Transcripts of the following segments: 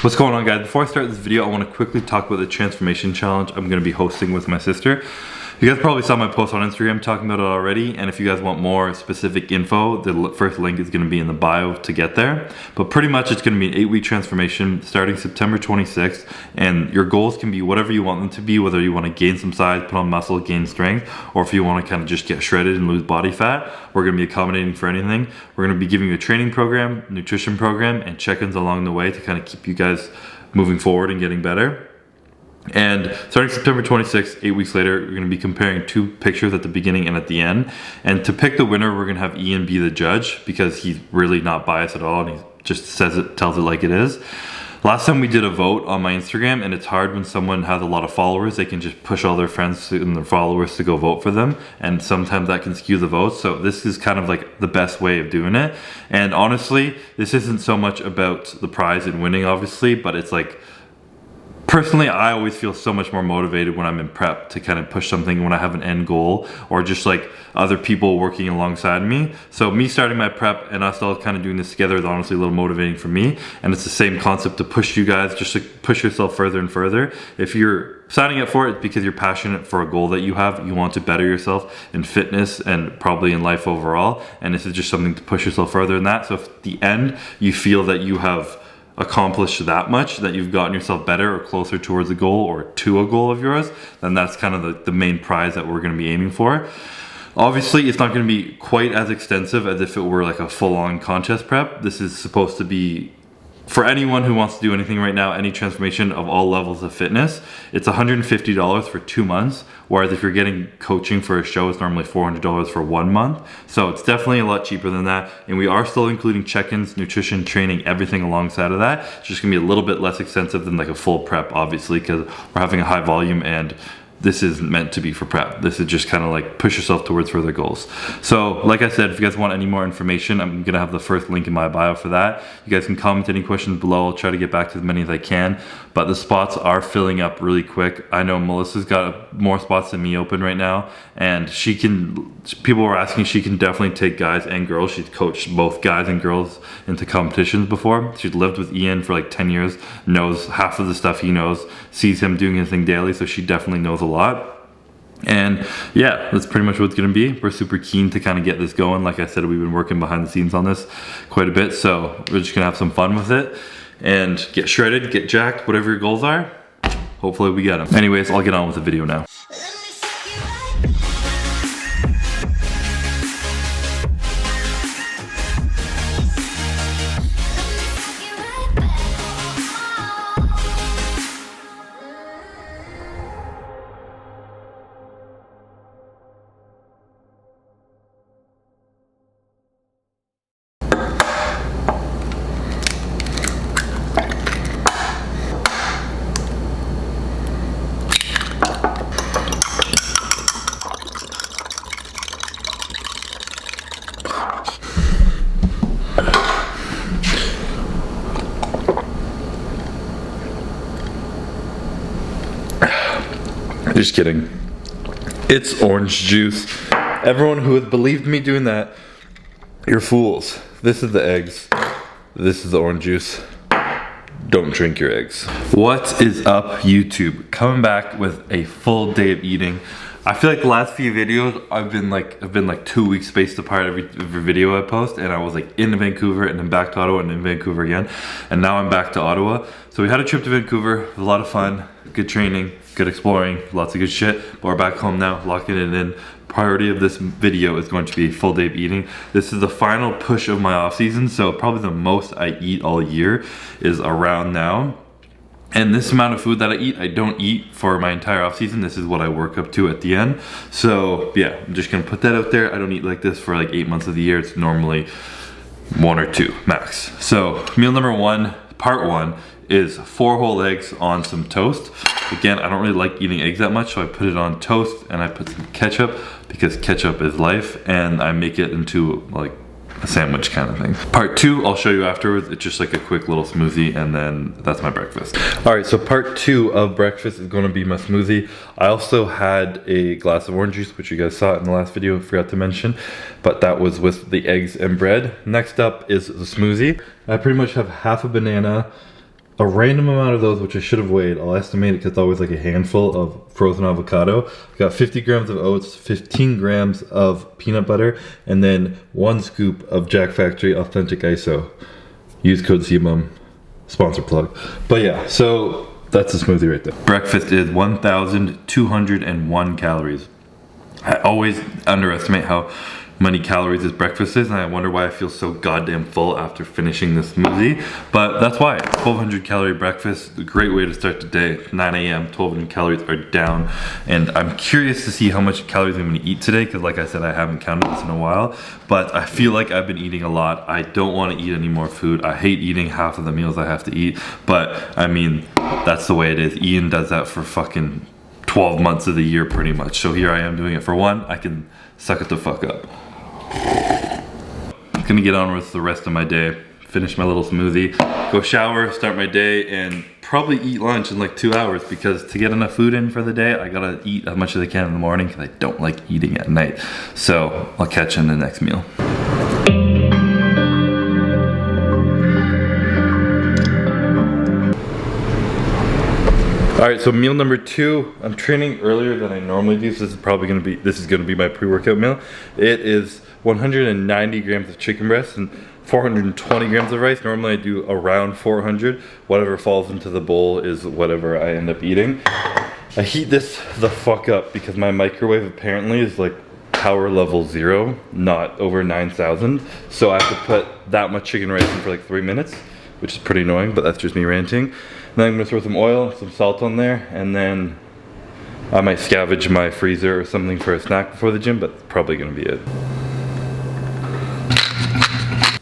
What's going on, guys? Before I start this video, I want to quickly talk about the transformation challenge I'm going to be hosting with my sister. You guys probably saw my post on Instagram talking about it already, and if you guys want more specific info, the first link is going to be in the bio to get there. But pretty much it's going to be an 8-week transformation starting September 26th, and your goals can be whatever you want them to be, whether you want to gain some size, put on muscle, gain strength, or if you want to kind of just get shredded and lose body fat. We're going to be accommodating for anything. We're going to be giving you a training program, nutrition program, and check-ins along the way to kind of keep you guys moving forward and getting better. And starting September 26th, 8 weeks later, we're going to be comparing two pictures at the beginning and at the end. And to pick the winner, we're going to have Ian be the judge because he's really not biased at all and he just tells it like it is. Last time we did a vote on my Instagram, and it's hard when someone has a lot of followers. They can just push all their friends and their followers to go vote for them, and sometimes that can skew the votes. So this is kind of like the best way of doing it. And honestly, this isn't so much about the prize and winning, obviously, but it's like, personally, I always feel so much more motivated when I'm in prep to kind of push something when I have an end goal or just like other people working alongside me. So me starting my prep and us all kind of doing this together is honestly a little motivating for me. And it's the same concept to push you guys, just to push yourself further and further. If you're signing up for it, it's because you're passionate for a goal that you have. You want to better yourself in fitness and probably in life overall. And this is just something to push yourself further in that. So if at the end you feel that you have accomplished that much, that you've gotten yourself better or closer towards a goal or to a goal of yours, then that's kind of the main prize that we're going to be aiming for. Obviously, it's not going to be quite as extensive as if it were like a full-on contest prep. This is supposed to be for anyone who wants to do anything right now, any transformation of all levels of fitness. It's $150 for 2 months, whereas if you're getting coaching for a show, it's normally $400 for 1 month. So it's definitely a lot cheaper than that. And we are still including check-ins, nutrition, training, everything alongside of that. It's just gonna be a little bit less expensive than like a full prep, obviously, because we're having a high volume and this isn't meant to be for prep. This is just kind of like push yourself towards further goals. So like I said, if you guys want any more information, I'm gonna have the first link in my bio for that. You guys can comment any questions below. I'll try to get back to as many as I can, but the spots are filling up really quick. I know Melissa's got more spots than me open right now, and people were asking, she can definitely take guys and girls. She's coached both guys and girls into competitions before. She's lived with Ian for like 10 years, knows half of the stuff he knows, sees him doing his thing daily, so she definitely knows a lot. And yeah, that's pretty much what it's gonna be. We're super keen to kind of get this going. Like I said, we've been working behind the scenes on this quite a bit, so we're just gonna have some fun with it and get shredded, get jacked, whatever your goals are. Hopefully we get them. Anyways, I'll get on with the video now. Just kidding. It's orange juice. Everyone who has believed me doing that, you're fools. This is the eggs. This is the orange juice. Don't drink your eggs. What is up, YouTube? Coming back with a full day of eating. I feel like the last few videos I've been like 2 weeks spaced apart every video I post, and I was like in Vancouver and then back to Ottawa and in Vancouver again, and now I'm back to Ottawa. So we had a trip to Vancouver, it was a lot of fun, good training, good exploring, lots of good shit, but we're back home now, locking it in. Priority of this video is going to be a full day of eating. This is the final push of my off season, so probably the most I eat all year is around now. And this amount of food that I eat, I don't eat for my entire off season. This is what I work up to at the end. So yeah, I'm just gonna put that out there. I don't eat like this for like 8 months of the year. It's normally 1 or 2 max. So meal number 1, part 1, is 4 whole eggs on some toast. Again, I don't really like eating eggs that much, so I put it on toast and I put some ketchup because ketchup is life, and I make it into like a sandwich kind of thing. Part 2, I'll show you afterwards. It's just like a quick little smoothie, and then that's my breakfast. All right, so part 2 of breakfast is going to be my smoothie. I also had a glass of orange juice, which you guys saw in the last video, I forgot to mention, but that was with the eggs and bread. Next up is the smoothie. I pretty much have half a banana, a random amount of those, which I should have weighed. I'll estimate it because it's always like a handful of frozen avocado. I got 50 grams of oats, 15 grams of peanut butter, and then 1 scoop of Jack Factory Authentic ISO. Use code cbum, sponsor plug. But yeah, so that's the smoothie right there. Breakfast is 1,201 calories. I always underestimate how many calories this breakfast is, and I wonder why I feel so goddamn full after finishing this smoothie. But that's why. 1,200 calorie breakfast, a great way to start the day. 9 a.m., 1,200 calories are down. And I'm curious to see how much calories I'm gonna eat today, because like I said, I haven't counted this in a while. But I feel like I've been eating a lot. I don't wanna eat any more food. I hate eating half of the meals I have to eat. But I mean, that's the way it is. Ian does that for fucking 12 months of the year pretty much. So here I am doing it for one. I can suck it the fuck up. Gonna get on with the rest of my day, finish my little smoothie, go shower, start my day, and probably eat lunch in like 2 hours, because to get enough food in for the day, I gotta eat as much as I can in the morning because I don't like eating at night. So I'll catch you in the next meal. All right, so meal number 2. I'm training earlier than I normally do, so this is gonna be my pre-workout meal. It is 190 grams of chicken breast and 420 grams of rice. Normally I do around 400. Whatever falls into the bowl is whatever I end up eating. I heat this the fuck up because my microwave apparently is like power level 0, not over 9,000. So I have to put that much chicken rice in for like 3 minutes, which is pretty annoying, but that's just me ranting. And then I'm gonna throw some oil, some salt on there, and then I might scavenge my freezer or something for a snack before the gym, but that's probably gonna be it.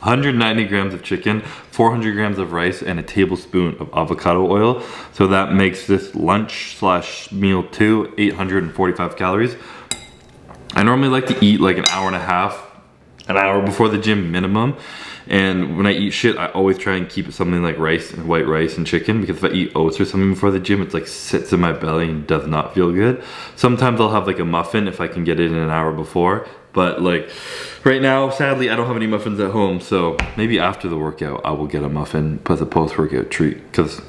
190 grams of chicken, 400 grams of rice, and a tablespoon of avocado oil. So that makes this lunch slash meal 2, 845 calories. I normally like to eat like an hour and a half, an hour before the gym minimum. And when I eat shit, I always try and keep it something like rice and white rice and chicken, because if I eat oats or something before the gym, it's like sits in my belly and does not feel good. Sometimes I'll have like a muffin if I can get it in an hour before. But like right now, sadly, I don't have any muffins at home. So maybe after the workout, I will get a muffin as a post-workout treat, because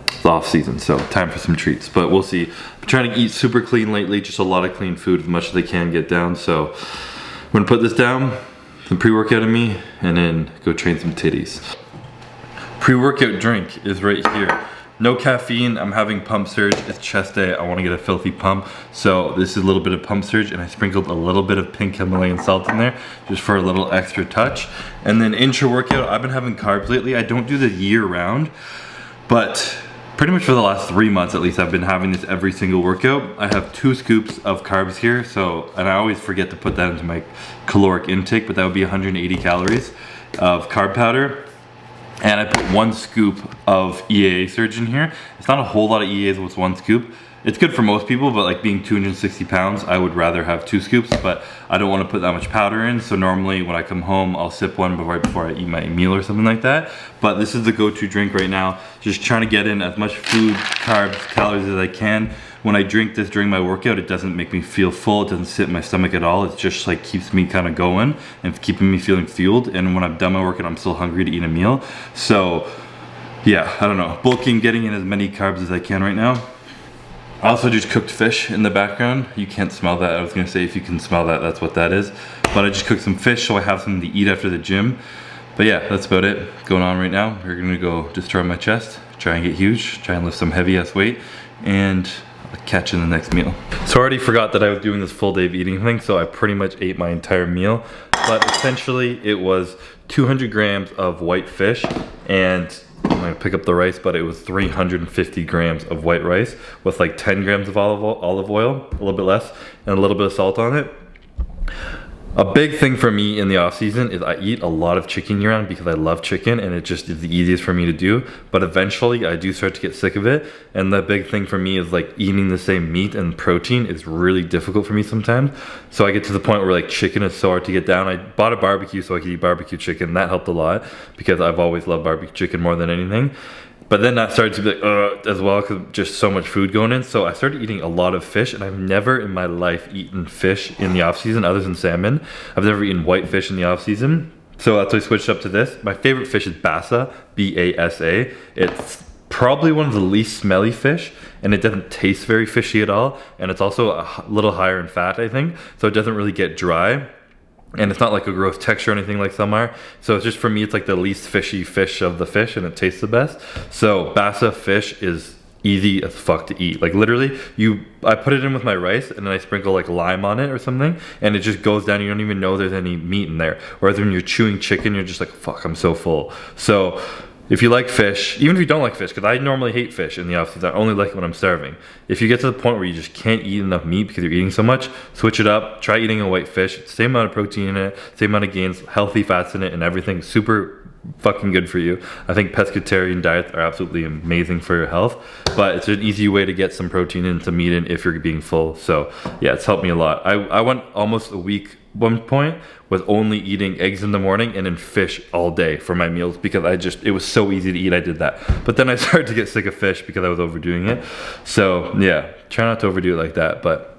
it's off season, so time for some treats. But we'll see. I'm trying to eat super clean lately, just a lot of clean food, as much as I can get down. So I'm gonna put this down, some pre-workout in me, and then go train some titties. Pre-workout drink is right here. No caffeine, I'm having pump surge, it's chest day, I wanna get a filthy pump. So this is a little bit of pump surge, and I sprinkled a little bit of pink Himalayan salt in there, just for a little extra touch. And then intra workout, I've been having carbs lately. I don't do this year round, but pretty much for the last 3 months at least, I've been having this every single workout. I have 2 scoops of carbs here, so, and I always forget to put that into my caloric intake, but that would be 180 calories of carb powder. And I put 1 scoop of EAA surge in here. It's not a whole lot of EAAs with 1 scoop. It's good for most people, but like being 260 pounds, I would rather have 2 scoops, but I don't want to put that much powder in. So normally when I come home, I'll sip one right before I eat my meal or something like that. But this is the go-to drink right now. Just trying to get in as much food, carbs, calories as I can. When I drink this during my workout, it doesn't make me feel full. It doesn't sit in my stomach at all. It just like keeps me kind of going and keeping me feeling fueled. And when I'm done my workout, I'm still hungry to eat a meal. So yeah, I don't know. Bulking, getting in as many carbs as I can right now. I also just cooked fish in the background. You can't smell that. I was gonna say if you can smell that, that's what that is. But I just cooked some fish so I have something to eat after the gym. But yeah, that's about it going on right now. We're gonna go destroy my chest, try and get huge, try and lift some heavy ass weight, and I'll catch you in the next meal. So I already forgot that I was doing this full day of eating thing, so I pretty much ate my entire meal. But essentially it was 200 grams of white fish, and I'm gonna pick up the rice, but it was 350 grams of white rice with like 10 grams of olive oil, a little bit less, and a little bit of salt on it. A big thing for me in the off season is I eat a lot of chicken year round because I love chicken and it just is the easiest for me to do. But eventually I do start to get sick of it. And the big thing for me is like eating the same meat and protein is really difficult for me sometimes. So I get to the point where like chicken is so hard to get down. I bought a barbecue so I could eat barbecue chicken. That helped a lot because I've always loved barbecue chicken more than anything. But then that started to be like, as well, because just so much food going in. So I started eating a lot of fish, and I've never in my life eaten fish in the off season other than salmon. I've never eaten white fish in the off season. So that's why I switched up to this. My favorite fish is basa, B-A-S-A. It's probably one of the least smelly fish, and it doesn't taste very fishy at all, and it's also a little higher in fat, I think, so it doesn't really get dry, and it's not like a gross texture or anything like some are. So it's just, for me, it's like the least fishy fish of the fish, and it tastes the best. So bassa fish is easy as fuck to eat. Like literally, I put it in with my rice, and then I sprinkle like lime on it or something, and it just goes down. You don't even know there's any meat in there. Whereas when you're chewing chicken, you're just like, fuck, I'm so full. So if you like fish, even if you don't like fish, because I normally hate fish in the off-season, I only like it when I'm starving. If you get to the point where you just can't eat enough meat because you're eating so much, switch it up, try eating a white fish. Same amount of protein in it, same amount of gains, healthy fats in it, and everything. Super fucking good for you. I think pescatarian diets are absolutely amazing for your health, but it's an easy way to get some protein into meat in if you're being full. So yeah, it's helped me a lot. I went almost a week one point with only eating eggs in the morning and then fish all day for my meals, because it was so easy to eat. I did that, but then I started to get sick of fish because I was overdoing it. So yeah, try not to overdo it like that, but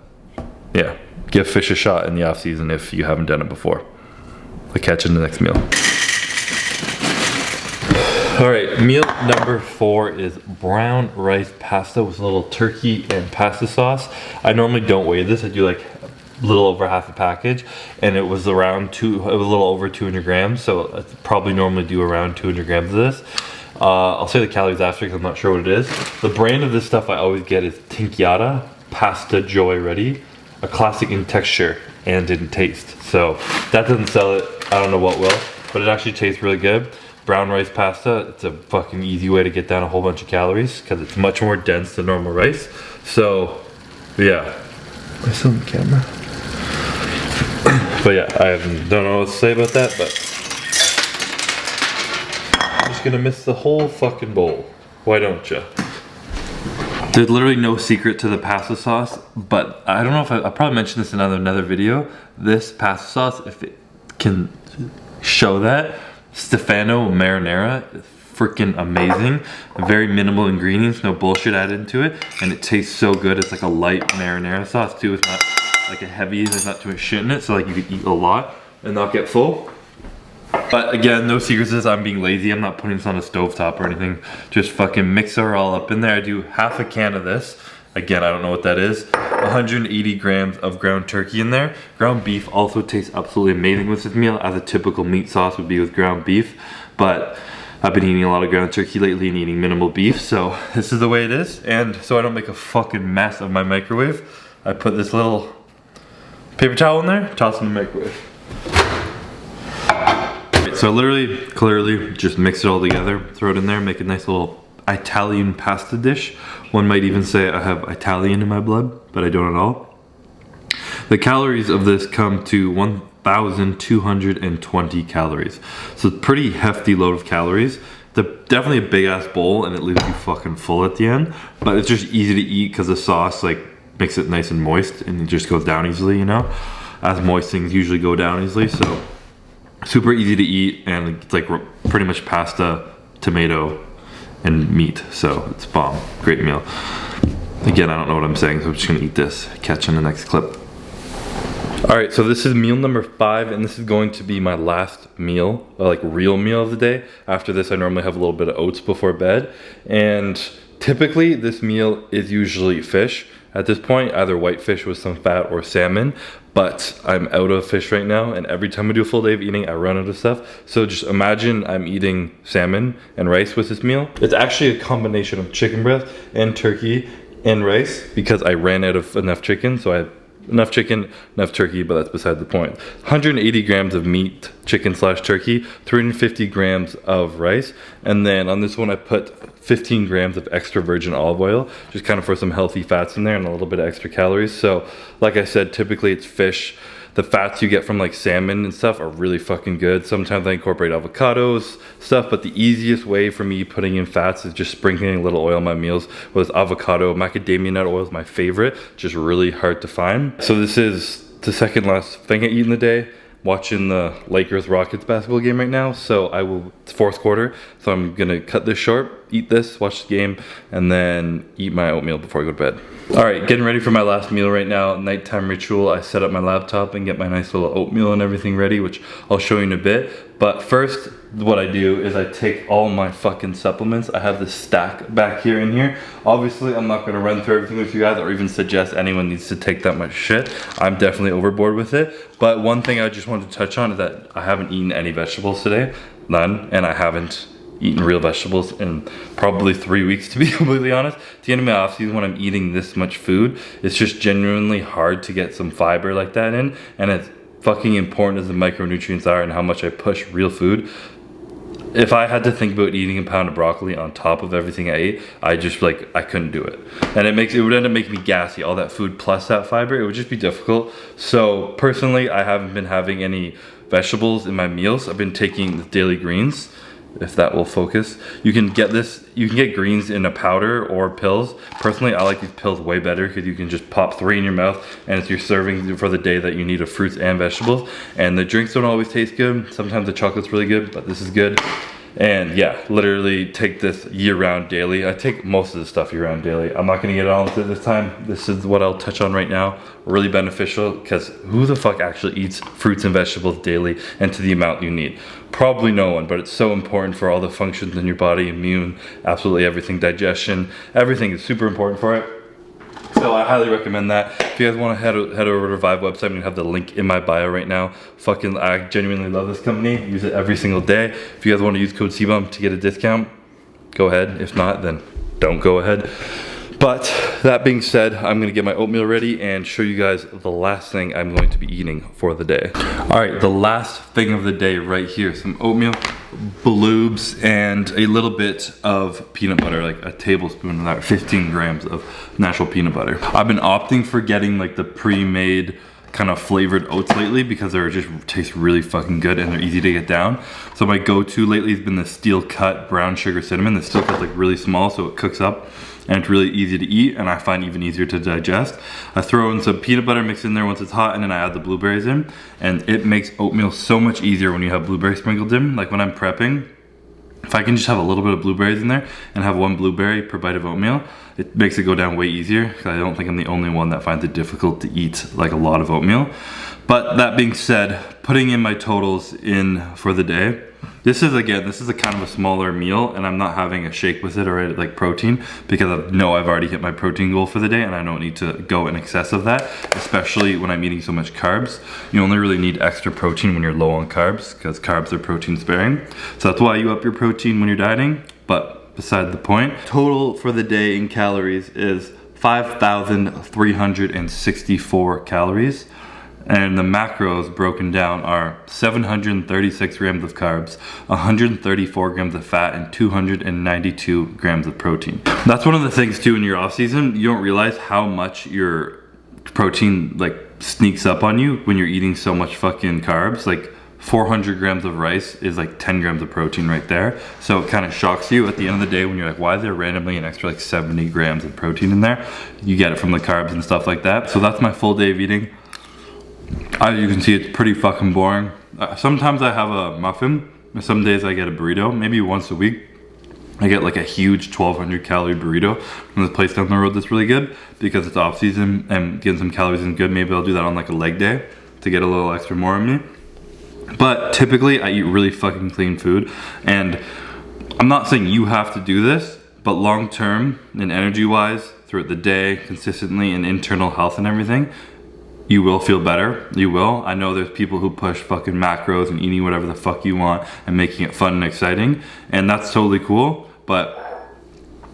yeah, give fish a shot in the off season if you haven't done it before. I'll catch you in the next meal. All right, meal number 4 is brown rice pasta with a little turkey and pasta sauce. I normally don't weigh this. I do like a little over half a package, and it was around it was a little over 200 grams. So I probably normally do around 200 grams of this. I'll say the calories after because I'm not sure what it is. The brand of this stuff I always get is Tinkyata Pasta Joy Ready, a classic in texture and in taste. So that doesn't sell it. I don't know what will, but it actually tastes really good. Brown rice pasta, it's a fucking easy way to get down a whole bunch of calories because it's much more dense than normal rice. So yeah, I still on the camera. But yeah, I don't know what to say about that, but I'm just gonna miss the whole fucking bowl. Why don't you? There's literally no secret to the pasta sauce, but I don't know if I probably mentioned this in another video. This pasta sauce, if it can show that, Stefano marinara is freaking amazing. Very minimal ingredients, no bullshit added into it, and it tastes so good. It's like a light marinara sauce too. It's not like a heavy, there's not too much shit in it, so like you could eat a lot and not get full. But again, no secrets is I'm being lazy. I'm not putting this on a stovetop or anything. Just fucking mix it all up in there. I do half a can of this. Again, I don't know what that is. 180 grams of ground turkey in there. Ground beef also tastes absolutely amazing with this meal, as a typical meat sauce would be with ground beef. But I've been eating a lot of ground turkey lately and eating minimal beef, so this is the way it is. And so I don't make a fucking mess of my microwave, I put this little paper towel in there, toss it in the microwave. So literally, clearly, just mix it all together, throw it in there, make a nice little Italian pasta dish. One might even say I have Italian in my blood, but I don't at all. The calories of this come to 1,220 calories. So it's a pretty hefty load of calories. Definitely a big ass bowl, and it leaves you fucking full at the end. But it's just easy to eat because the sauce like makes it nice and moist, and it just goes down easily, you know? As moist things usually go down easily, so super easy to eat, and it's like pretty much pasta, tomato, and meat, so it's bomb. Great meal. Again, I don't know what I'm saying, so I'm just gonna eat this. Catch you in the next clip. All right, so this is meal number 5, and this is going to be my last meal, like real meal of the day. After this, I normally have a little bit of oats before bed, and typically this meal is usually fish. At this point, either white fish with some fat or salmon, but I'm out of fish right now, and every time I do a full day of eating, I run out of stuff. So just imagine I'm eating salmon and rice with this meal. It's actually a combination of chicken breast and turkey and rice, because I ran out of enough chicken, so I had enough chicken, enough turkey, but that's beside the point. 180 grams of meat, chicken slash turkey, 350 grams of rice, and then on this one I put 15 grams of extra virgin olive oil, just kind of for some healthy fats in there and a little bit of extra calories. So like I said, typically it's fish. The fats you get from like salmon and stuff are really fucking good. Sometimes I incorporate avocados, stuff, but the easiest way for me putting in fats is just sprinkling a little oil on my meals with avocado. Macadamia nut oil is my favorite, just really hard to find. So this is the second last thing I eat in the day. Watching the Lakers Rockets basketball game right now, so it's fourth quarter, so I'm gonna cut this short, eat this, watch the game, and then eat my oatmeal before I go to bed. All right, getting ready for my last meal right now. Nighttime ritual, I set up my laptop and get my nice little oatmeal and everything ready, which I'll show you in a bit. But first, what I do is I take all my fucking supplements. I have this stack back here in here. Obviously, I'm not gonna run through everything with you guys or even suggest anyone needs to take that much shit. I'm definitely overboard with it. But one thing I just wanted to touch on is that I haven't eaten any vegetables today, none, and I haven't eaten real vegetables in probably 3 weeks, to be completely honest. At the end of my off season, when I'm eating this much food, it's just genuinely hard to get some fiber like that in, and it's fucking important as the micronutrients are and how much I push real food. If I had to think about eating a pound of broccoli on top of everything I ate, I couldn't do it. And it would end up making me gassy, all that food plus that fiber, it would just be difficult. So personally, I haven't been having any vegetables in my meals. I've been taking the daily greens, if that will focus. You can get greens in a powder or pills. Personally, I like these pills way better because you can just pop 3 in your mouth and it's your serving for the day that you need of fruits and vegetables. And the drinks don't always taste good. Sometimes the chocolate's really good, but this is good. And yeah, literally take this year-round daily. I take most of the stuff year-round daily. I'm not gonna get on with it this time. This is what I'll touch on right now. Really beneficial, because who the fuck actually eats fruits and vegetables daily and to the amount you need? Probably no one, but it's so important for all the functions in your body, immune, absolutely everything, digestion, everything is super important for it. So I highly recommend that. If you guys want to head over to Vive website, I'm gonna have the link in my bio right now. I genuinely love this company. Use it every single day. If you guys want to use code cbum to get a discount, go ahead. If not, then don't go ahead. But that being said, I'm gonna get my oatmeal ready and show you guys the last thing I'm going to be eating for the day. All right, the last thing of the day right here, some oatmeal, bloobs, and a little bit of peanut butter, like a tablespoon of that, 15 grams of natural peanut butter. I've been opting for getting like the pre-made kind of flavored oats lately because they just taste really fucking good and they're easy to get down. So my go-to lately has been the steel cut brown sugar cinnamon. The steel cut's like really small so it cooks up and it's really easy to eat and I find even easier to digest. I throw in some peanut butter mixed in there once it's hot and then I add the blueberries in, and it makes oatmeal so much easier when you have blueberries sprinkled in. Like when I'm prepping, if I can just have a little bit of blueberries in there and have 1 blueberry per bite of oatmeal, it makes it go down way easier because I don't think I'm the only one that finds it difficult to eat like a lot of oatmeal. But that being said, putting in my totals in for the day, this is a kind of a smaller meal and I'm not having a shake with it or like protein because I know I've already hit my protein goal for the day and I don't need to go in excess of that, especially when I'm eating so much carbs. You only really need extra protein when you're low on carbs because carbs are protein sparing. So that's why you up your protein when you're dieting, but beside the point. Total for the day in calories is 5,364 calories. And the macros broken down are 736 grams of carbs, 134 grams of fat, and 292 grams of protein. That's one of the things too in your off season, you don't realize how much your protein like sneaks up on you when you're eating so much fucking carbs. Like 400 grams of rice is like 10 grams of protein right there. So it kind of shocks you at the end of the day when you're like, why is there randomly an extra like 70 grams of protein in there? You get it from the carbs and stuff like that. So that's my full day of eating. As you can see, it's pretty fucking boring. Sometimes I have a muffin, some days I get a burrito. Maybe once a week I get like a huge 1,200 calorie burrito from this place down the road that's really good because it's off season and getting some calories in good. Maybe I'll do that on like a leg day to get a little extra more in me. But typically I eat really fucking clean food, and I'm not saying you have to do this, but long term and energy wise throughout the day, consistently, and internal health and everything, you will feel better. You will. I know there's people who push fucking macros and eating whatever the fuck you want and making it fun and exciting, and that's totally cool, but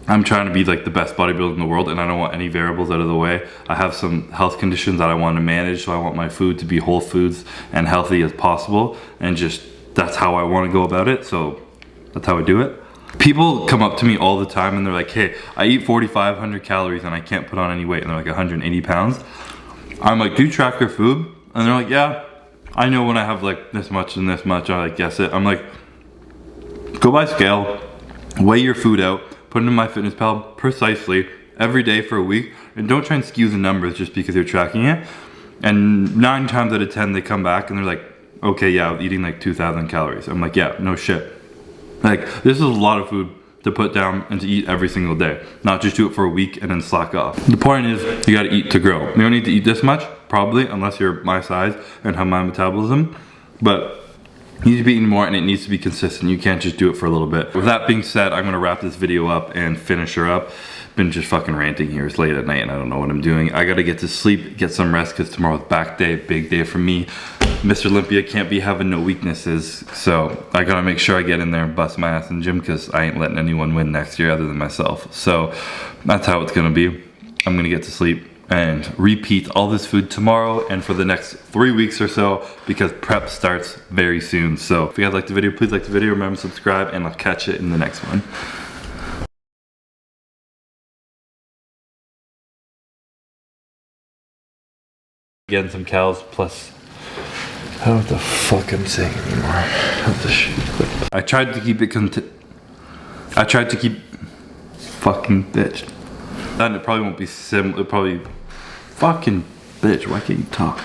I'm trying to be like the best bodybuilder in the world and I don't want any variables out of the way. I have some health conditions that I want to manage, so I want my food to be whole foods and healthy as possible, and just that's how I want to go about it, so that's how I do it. People come up to me all the time and they're like, hey, I eat 4,500 calories and I can't put on any weight, and they're like 180 pounds. I'm like, do you track your food? And they're like, yeah, I know when I have like this much and this much, I like guess it. I'm like, go by scale, weigh your food out, put it in MyFitnessPal precisely every day for a week, and don't try and skew the numbers just because you're tracking it. And 9 times out of 10, they come back and they're like, okay, yeah, I was eating like 2,000 calories. I'm like, yeah, no shit. Like, this is a lot of food to put down and to eat every single day, not just do it for a week and then slack off. The point is, you gotta eat to grow. You don't need to eat this much, probably, unless you're my size and have my metabolism, but You need to be eating more, and it needs to be consistent. You can't just do it for a little bit. With that being said, I'm gonna wrap this video up and finish her up. Been just fucking ranting here. It's late at night and I don't know what I'm doing. I gotta get to sleep, get some rest, because tomorrow's back day, big day for me. Mr. Olympia can't be having no weaknesses, so I gotta make sure I get in there and bust my ass in the gym, because I ain't letting anyone win next year other than myself. So that's how it's gonna be. I'm gonna get to sleep and repeat all this food tomorrow and for the next 3 weeks or so, because prep starts very soon. So if you guys like the video, please like the video, remember to subscribe, and I'll catch you in the next one. Getting some cows plus, I don't know what the fuck I'm saying anymore. I have to shoot. I tried to keep it fucking bitch. And it probably won't be similar, it probably fucking bitch, why can't you talk?